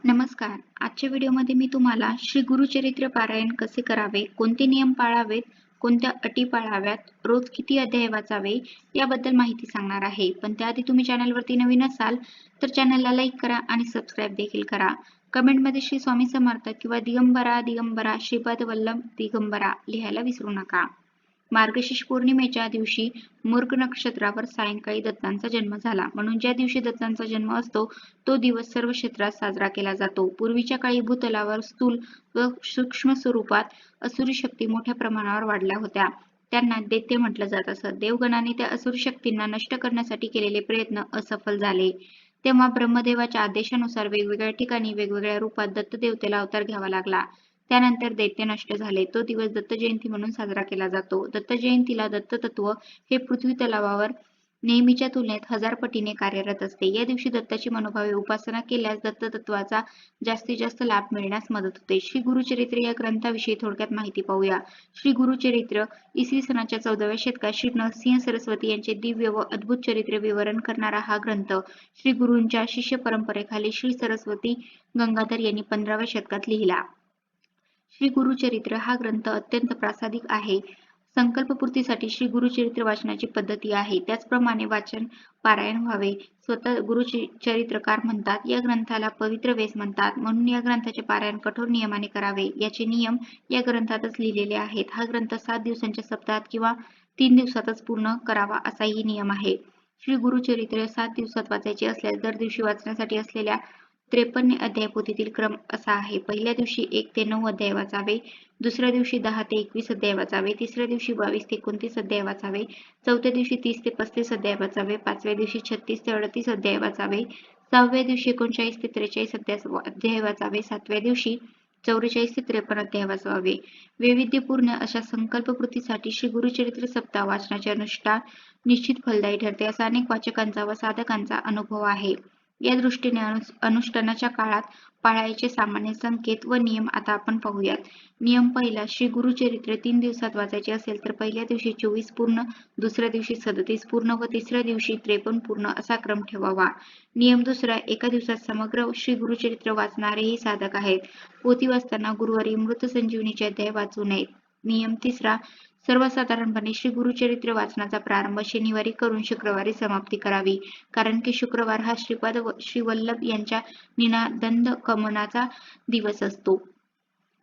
नमस्कार. आजच्या व्हिडिओमध्ये मी तुम्हाला श्री गुरुचरित्र पारायण कसे करावे, कोणते नियम पाळावेत, कोणत्या अटी पाळाव्यात, रोज किती अध्याय वाचावे याबद्दल माहिती सांगणार आहे. पण त्याआधी तुम्ही चॅनलवरती नवीन असाल तर चॅनलला लाईक करा आणि सबस्क्राईब देखील करा. कमेंटमध्ये श्री स्वामी समर्थ किंवा दिगंबरा दिगंबरा श्रीपाद वल्लभ दिगंबरा लिहायला विसरू नका. मार्गशीर्ष पौर्णिमेच्या दिवशी मृग नक्षत्रावर सायंकाळी दत्तांचा जन्म झाला, म्हणून ज्या दिवशी दत्तांचा जन्म असतो तो दिवस सर्व क्षेत्रात साजरा केला जातो. पूर्वीच्या काळी भूतलावर स्थूल व सूक्ष्म स्वरूपात असुरी शक्ती मोठ्या प्रमाणावर वाढल्या होत्या. त्यांना दैत्य म्हटलं जात असत. देवगणाने त्या असुरी शक्तींना नष्ट करण्यासाठी केलेले प्रयत्न असफल झाले. तेव्हा ब्रह्मदेवाच्या आदेशानुसार वेगवेगळ्या ठिकाणी वेगवेगळ्या रूपात दत्त देवतेला अवतार घ्यावा लागला. त्यानंतर दैत्य नष्ट झाले. तो दिवस दत्त जयंती म्हणून साजरा केला जातो. दत्त जयंतीला दत्त तत्व हे पृथ्वी तलावावर नेहमीच्या तुलनेत 1000 पटीने कार्यरत असते. या दिवशी दत्ताची मनोभावे उपासना केल्यास दत्त तत्वाचा जास्तीत जास्त लाभ मिळण्यास मदत होते. श्री गुरुचरित्र या ग्रंथाविषयी थोडक्यात माहिती पाहूया. श्री गुरुचरित्र इसवी सनाच्या 14व्या शतकात श्री नरसिंह सरस्वती यांचे दिव्य व अद्भुत चरित्र विवरण करणारा हा ग्रंथ श्री गुरूंच्या शिष्य परंपरेखाली श्री सरस्वती गंगाधर यांनी 15व्या शतकात लिहिला. श्री गुरुचरित्र हा ग्रंथ अत्यंत प्रासादिक आहे. संकल्पपूर्तीसाठी श्री गुरुचरित्र वाचनाची पद्धती आहे. त्याचप्रमाणे वाचन पारायण व्हावे. स्वतः गुरुचरित्रकार म्हणतात, या ग्रंथाला पवित्र वेस म्हणतात, म्हणून या ग्रंथाचे पारायण कठोर नियमाने करावे. याचे नियम या ग्रंथातच लिहिलेले आहेत. हा ग्रंथ 7 दिवसांच्या सप्ताहात किंवा 3 दिवसातच पूर्ण करावा असाही नियम आहे. श्री गुरुचरित्र 7 दिवसात वाचायचे असल्यास दर दिवशी वाचण्यासाठी असलेल्या 53 अध्याय पोथीतील क्रम असा आहे. पहिल्या दिवशी 1 ते 9 अध्याय वाचावे, दुसऱ्या दिवशी 10 ते 21 अध्याय वाचावे, तिसऱ्या दिवशी 22 ते 29 अध्याय वाचावे, चौथ्या दिवशी 30 ते 35 अध्याय वाचावे, पाचव्या दिवशी 36 ते 38 अध्याय वाचावे, सहाव्या दिवशी 39 ते 43 अध्याय वाचावे, सातव्या दिवशी 44 ते 53 अध्याय वाचावे. वैविध्यपूर्ण अशा संकल्पपूर्तीसाठी श्री गुरुचरित्र सप्ताह वाचनाचे अनुष्ठान निश्चित फलदायी ठरते, असा अनेक वाचकांचा व साधकांचा अनुभव आहे. या दृष्टीने अनुष्ठानाच्या काळात पाळायचे सामान्य संकेत व नियम आता आपण पाहूयात. नियम पहिला, श्री गुरुचरित्र 3 दिवसात वाचायचे असेल तर पहिल्या दिवशी 24 पूर्ण, दुसऱ्या दिवशी 37 पूर्ण व तिसऱ्या दिवशी 53 पूर्ण असा क्रम ठेवावा. नियम दुसरा, एका दिवसात समग्र श्री गुरुचरित्र वाचणारेही साधक आहेत. पोथी वाचताना गुरुवारी मृत संजीवनीचे अध्याय वाचू नयेत. नियम तिसरा, सर्वसाधारणपणे श्री गुरुचरित्र वाचनाचा प्रारंभ शनिवारी करून शुक्रवारी समाप्ती करावी, कारण की शुक्रवार हा श्रीपाद श्री वल्लभ यांच्या निनादंद गमनाचा दिवस असतो.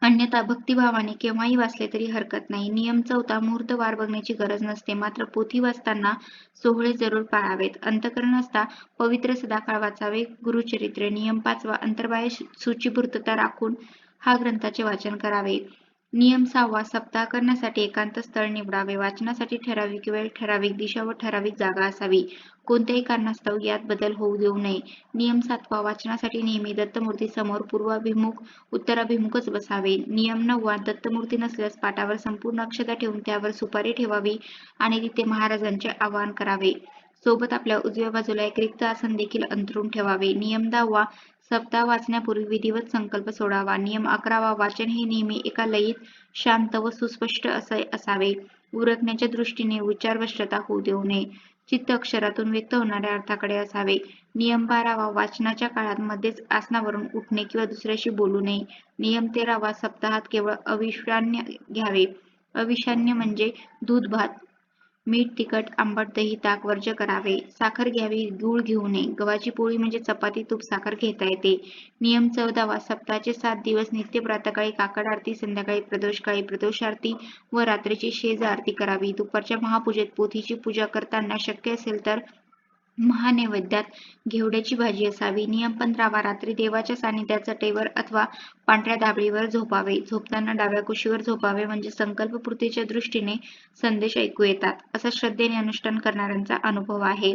अन्यथा भक्तिभावाने केव्हाही वाचले तरी हरकत नाही. नियम चौथा, मुहूर्तवार बघण्याची गरज नसते, मात्र पोथी वाचताना सोहळे जरूर पाळावेत. अंतःकरण असता पवित्र सदाकाळ वाचावे गुरुचरित्र. नियम पाचवा, अंतर्बाह्य शुचिपूर्तता राखून हा ग्रंथाचे वाचन करावे. नियम सहावा, सप्ताह करण्यासाठी एकांत स्थळ निवडावे. वाचनासाठी ठराविक वेळ, ठराविक दिशा व ठराविक जागा असावी. कोणत्याही कारणास्तव यात बदल होऊ देऊ नये. नियम सातवा, वाचनासाठी नेहमी दत्तमूर्ती समोर पूर्वाभिमुख उत्तराभिमुखच बसावे. नियम नववा, दत्तमूर्ती नसल्यास पाटावर संपूर्ण अक्षता ठेवून त्यावर सुपारी ठेवावी आणि तिथे महाराजांचे आवाहन करावे. सोबत आपल्या उजव्या बाजूला एक रिक्त आसन देखील अंथरून ठेवावे. नियम 10वा, सप्ताह वाचण्यापूर्वी विधिवत संकल्प सोडावा. नियम 11वा, वाचन हे नेहमी एका लयीत, शांत व सुस्पष्ट असावे. उरकण्याच्या दृष्टीने उच्चारभ्रष्टता होऊ देऊ नये. चित्त अक्षरातून व्यक्त होणाऱ्या अर्थाकडे असावे. नियम 12वा, वाचनाच्या काळात मध्येच आसनावरून उठणे किंवा दुसऱ्याशी बोलू नये. नियम 13वा, सप्ताहात केवळ अविषान्य घ्यावे. अविषान्य म्हणजे दूध, भात, मीठ, तिखट, आंबट, दही, ताक वर्ज्य करावे. साखर घ्यावी, गूळ घेऊ नये. गव्हाची पोळी म्हणजे चपाती, तूप, साखर घेता येते. नियम 14वा, सप्ताहाचे 7 दिवस नित्य प्रातःकाळी काकड आरती, संध्याकाळी प्रदोषकाळी प्रदोष आरती व रात्रीची शेज आरती करावी. दुपारच्या महापूजेत पोथीची पूजा करताना शक्य असेल तर महानैवेद्यात घेवड्याची भाजी असावी. नियम 15वा, रात्री देवाच्या सानिध्यात चटईवर अथवा पांढऱ्या दाबळीवर झोपावे. झोपताना डाव्या कुशीवर झोपावे, म्हणजे संकल्पपूर्तीच्या दृष्टीने संदेश ऐकू येतात, असा श्रद्धेने अनुष्ठान करणाऱ्यांचा अनुभव आहे.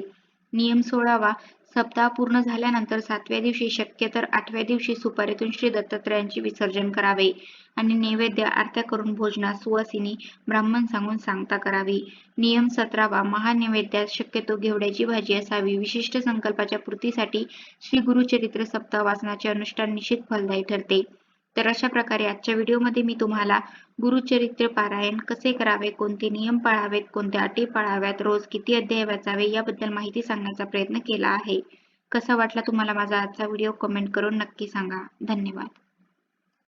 नियम 16वा, सप्ताह पूर्ण झाल्यानंतर 7व्या दिवशी शक्य तर 8व्या दिवशी सुपारीतून श्री दत्तात्रयांचे विसर्जन करावे आणि नैवेद्य आरत्या करून भोजनास सुवासिनी ब्राह्मण सांगून सांगता करावी. नियम 17वा, महानैवेद्यात शक्यतो घेवड्याची भाजी असावी. विशिष्ट संकल्पाच्या पूर्तीसाठी श्री गुरुचरित्र सप्ताह वाचनाचे अनुष्ठान निश्चित फलदायी ठरते. तर अशा प्रकारे आजच्या व्हिडिओमध्ये मी तुम्हाला गुरुचरित्र पारायण कसे करावे, कोणते नियम पाळावेत, कोणत्या अटी पाळाव्यात, रोज किती अध्याय वाचावे याबद्दल माहिती सांगण्याचा प्रयत्न केला आहे. कसा वाटला तुम्हाला माझा आजचा व्हिडिओ कमेंट करून नक्की सांगा. धन्यवाद.